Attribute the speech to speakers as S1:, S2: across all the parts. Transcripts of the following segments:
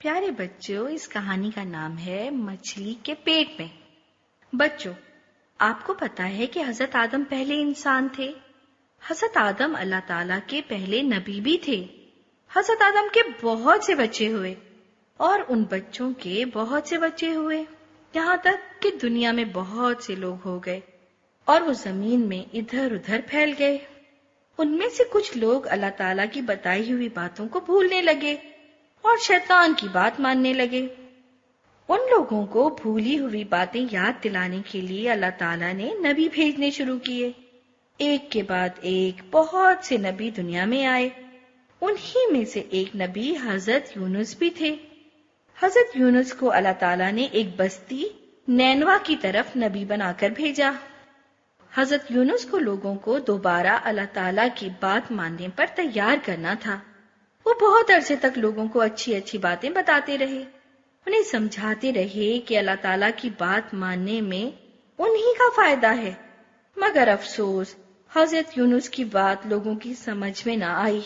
S1: پیارے بچوں، اس کہانی کا نام ہے مچھلی کے پیٹ میں۔ بچوں، آپ کو پتا ہے کہ حضرت آدم پہلے انسان تھے۔ حضرت آدم اللہ تعالیٰ کے پہلے نبی بھی تھے۔ حضرت آدم کے بہت سے بچے ہوئے اور ان بچوں کے بہت سے بچے ہوئے، یہاں تک کہ دنیا میں بہت سے لوگ ہو گئے اور وہ زمین میں ادھر ادھر پھیل گئے۔ ان میں سے کچھ لوگ اللہ تعالیٰ کی بتائی ہوئی باتوں کو بھولنے لگے اور شیطان کی بات ماننے لگے۔ ان لوگوں کو بھولی ہوئی باتیں یاد دلانے کے لیے اللہ تعالیٰ نے نبی بھیجنے شروع کیے۔ ایک کے بعد ایک بہت سے نبی دنیا میں آئے۔ انہی میں سے ایک نبی حضرت یونس بھی تھے۔ حضرت یونس کو اللہ تعالیٰ نے ایک بستی نینوا کی طرف نبی بنا کر بھیجا۔ حضرت یونس کو لوگوں کو دوبارہ اللہ تعالیٰ کی بات ماننے پر تیار کرنا تھا۔ وہ بہت عرصے تک لوگوں کو اچھی اچھی باتیں بتاتے رہے، انہیں سمجھاتے رہے کہ اللہ تعالیٰ کی بات ماننے میں انہی کا فائدہ ہے، مگر افسوس حضرت یونس کی بات لوگوں کی سمجھ میں نہ آئی۔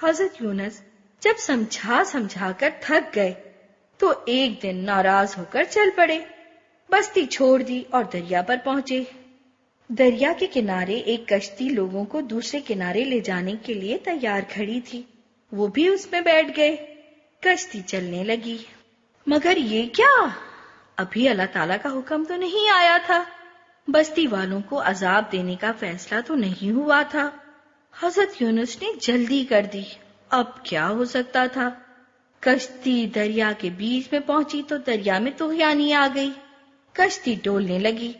S1: حضرت یونس جب سمجھا کر تھک گئے تو ایک دن ناراض ہو کر چل پڑے، بستی چھوڑ دی اور دریا پر پہنچے۔ دریا کے کنارے ایک کشتی لوگوں کو دوسرے کنارے لے جانے کے لیے تیار کھڑی تھی، وہ بھی اس میں بیٹھ گئے۔ کشتی چلنے لگی، مگر یہ کیا؟ ابھی اللہ تعالیٰ کا حکم تو نہیں آیا تھا، بستی والوں کو عذاب دینے کا فیصلہ تو نہیں ہوا تھا۔ حضرت یونس نے جلدی کر دی، اب کیا ہو سکتا تھا؟ کشتی دریا کے بیچ میں پہنچی تو دریا میں طغیانی آ گئی، کشتی ڈولنے لگی۔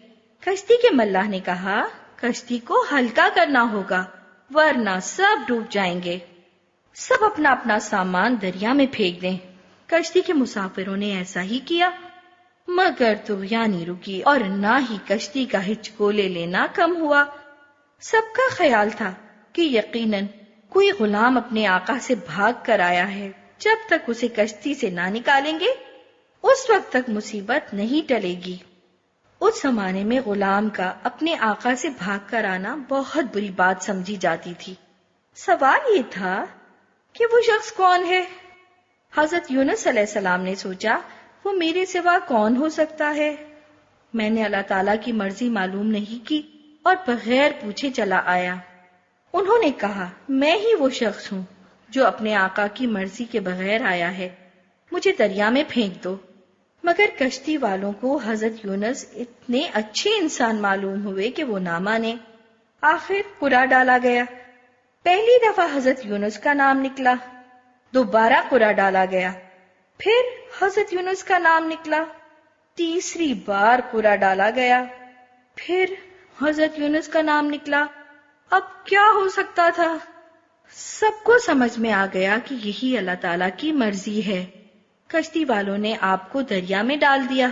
S1: کشتی کے ملاح نے کہا، کشتی کو ہلکا کرنا ہوگا ورنہ سب ڈوب جائیں گے، سب اپنا اپنا سامان دریا میں پھینک دیں۔ کشتی کے مسافروں نے ایسا ہی کیا، مگر طغیانی رکی اور نہ ہی کشتی کا ہچکولے لینا کم ہوا۔ سب کا خیال تھا کہ یقیناً کوئی غلام اپنے آقا سے بھاگ کر آیا ہے، جب تک اسے کشتی سے نہ نکالیں گے اس وقت تک مصیبت نہیں ٹلے گی۔ اس زمانے میں غلام کا اپنے آقا سے بھاگ کر آنا بہت بری بات سمجھی جاتی تھی۔ سوال یہ تھا کہ وہ شخص کون ہے؟ حضرت یونس علیہ السلام نے سوچا، وہ میرے سوا کون ہو سکتا ہے؟ میں نے اللہ تعالیٰ کی مرضی معلوم نہیں کی اور بغیر پوچھے چلا آیا۔ انہوں نے کہا، میں ہی وہ شخص ہوں جو اپنے آقا کی مرضی کے بغیر آیا ہے، مجھے دریا میں پھینک دو۔ مگر کشتی والوں کو حضرت یونس اتنے اچھے انسان معلوم ہوئے کہ وہ نہ مانے۔ آخر قرعہ ڈالا گیا۔ پہلی دفعہ حضرت یونس کا نام نکلا، دوبارہ قرعہ ڈالا گیا، پھر حضرت یونس کا نام نکلا، تیسری بار قرعہ ڈالا گیا، پھر حضرت یونس کا نام نکلا۔ اب کیا ہو سکتا تھا؟ سب کو سمجھ میں آ گیا کہ یہی اللہ تعالیٰ کی مرضی ہے۔ کشتی والوں نے آپ کو دریا میں ڈال دیا،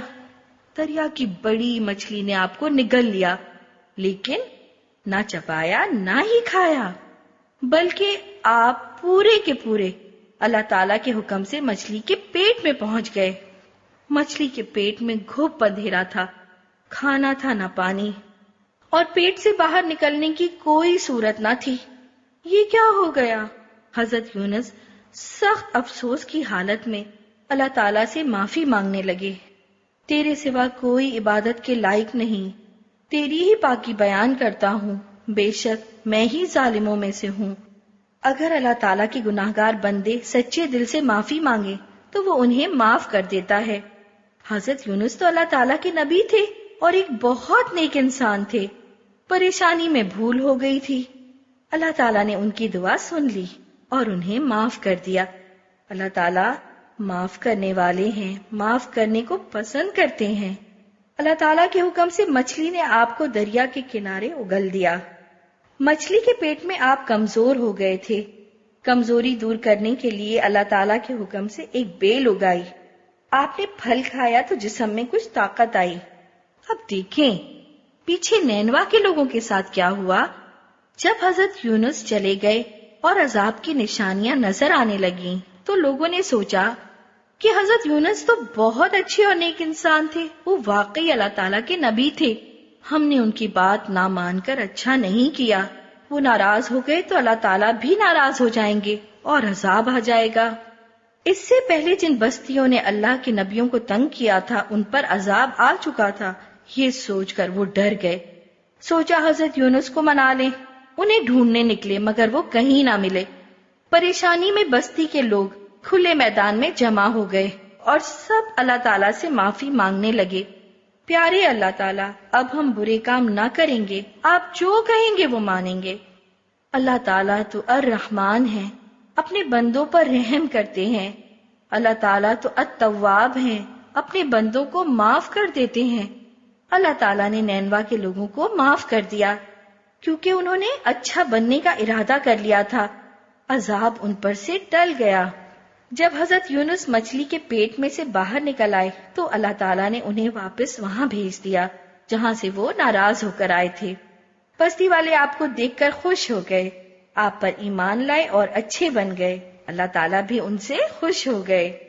S1: دریا کی بڑی مچھلی نے آپ کو نگل لیا، لیکن نہ چبایا نہ ہی کھایا، بلکہ آپ پورے کے پورے اللہ تعالیٰ کے حکم سے مچھلی کے پیٹ میں پہنچ گئے۔ مچھلی کے پیٹ میں گھپ اندھیرا تھا، کھانا تھا نہ پانی، اور پیٹ سے باہر نکلنے کی کوئی صورت نہ تھی۔ یہ کیا ہو گیا؟ حضرت یونس سخت افسوس کی حالت میں اللہ تعالیٰ سے معافی مانگنے لگے۔ تیرے سوا کوئی عبادت کے لائق نہیں، تیری ہی پاکی بیان کرتا ہوں، بے شک میں ہی ظالموں میں سے ہوں۔ اگر اللہ تعالیٰ کے گناہگار بندے سچے دل سے معافی مانگے تو وہ انہیں معاف کر دیتا ہے۔ حضرت یونس تو اللہ تعالیٰ کے نبی تھے اور ایک بہت نیک انسان تھے، پریشانی میں بھول ہو گئی تھی۔ اللہ تعالیٰ نے ان کی دعا سن لی اور انہیں معاف کر دیا۔ اللہ تعالیٰ معاف کرنے والے ہیں، معاف کرنے کو پسند کرتے ہیں۔ اللہ تعالیٰ کے حکم سے مچھلی نے آپ کو دریا کے کنارے اگل دیا۔ مچھلی کے پیٹ میں آپ کمزور ہو گئے تھے، کمزوری دور کرنے کے لیے اللہ تعالیٰ کے حکم سے ایک بیل اگائی، آپ نے پھل کھایا تو جسم میں کچھ طاقت آئی۔ اب دیکھیں پیچھے نینوا کے لوگوں کے ساتھ کیا ہوا۔ جب حضرت یونس چلے گئے اور عذاب کی نشانیاں نظر آنے لگیں تو لوگوں نے سوچا کہ حضرت یونس تو بہت اچھے اور نیک انسان تھے، وہ واقعی اللہ تعالیٰ کے نبی تھے، ہم نے ان کی بات نہ مان کر اچھا نہیں کیا، وہ ناراض ہو گئے تو اللہ تعالیٰ بھی ناراض ہو جائیں گے اور عذاب آ جائے گا۔ اس سے پہلے جن بستیوں نے اللہ کے نبیوں کو تنگ کیا تھا ان پر عذاب آ چکا تھا، یہ سوچ کر وہ ڈر گئے۔ سوچا حضرت یونس کو منا لیں۔ انہیں ڈھونڈنے نکلے مگر وہ کہیں نہ ملے۔ پریشانی میں بستی کے لوگ کھلے میدان میں جمع ہو گئے اور سب اللہ تعالیٰ سے معافی مانگنے لگے۔ پیارے اللہ تعالیٰ، اب ہم برے کام نہ کریں گے، آپ جو کہیں گے وہ مانیں گے۔ اللہ تعالیٰ تو الرحمن ہے، اپنے بندوں پر رحم کرتے ہیں۔ اللہ تعالیٰ تو التواب ہیں، اپنے بندوں کو معاف کر دیتے ہیں۔ اللہ تعالیٰ نے نینوا کے لوگوں کو معاف کر دیا کیونکہ انہوں نے اچھا بننے کا ارادہ کر لیا تھا۔ عذاب ان پر سے ٹل گیا۔ جب حضرت یونس مچھلی کے پیٹ میں سے باہر نکل آئے تو اللہ تعالیٰ نے انہیں واپس وہاں بھیج دیا جہاں سے وہ ناراض ہو کر آئے تھے۔ بستی والے آپ کو دیکھ کر خوش ہو گئے، آپ پر ایمان لائے اور اچھے بن گئے۔ اللہ تعالیٰ بھی ان سے خوش ہو گئے۔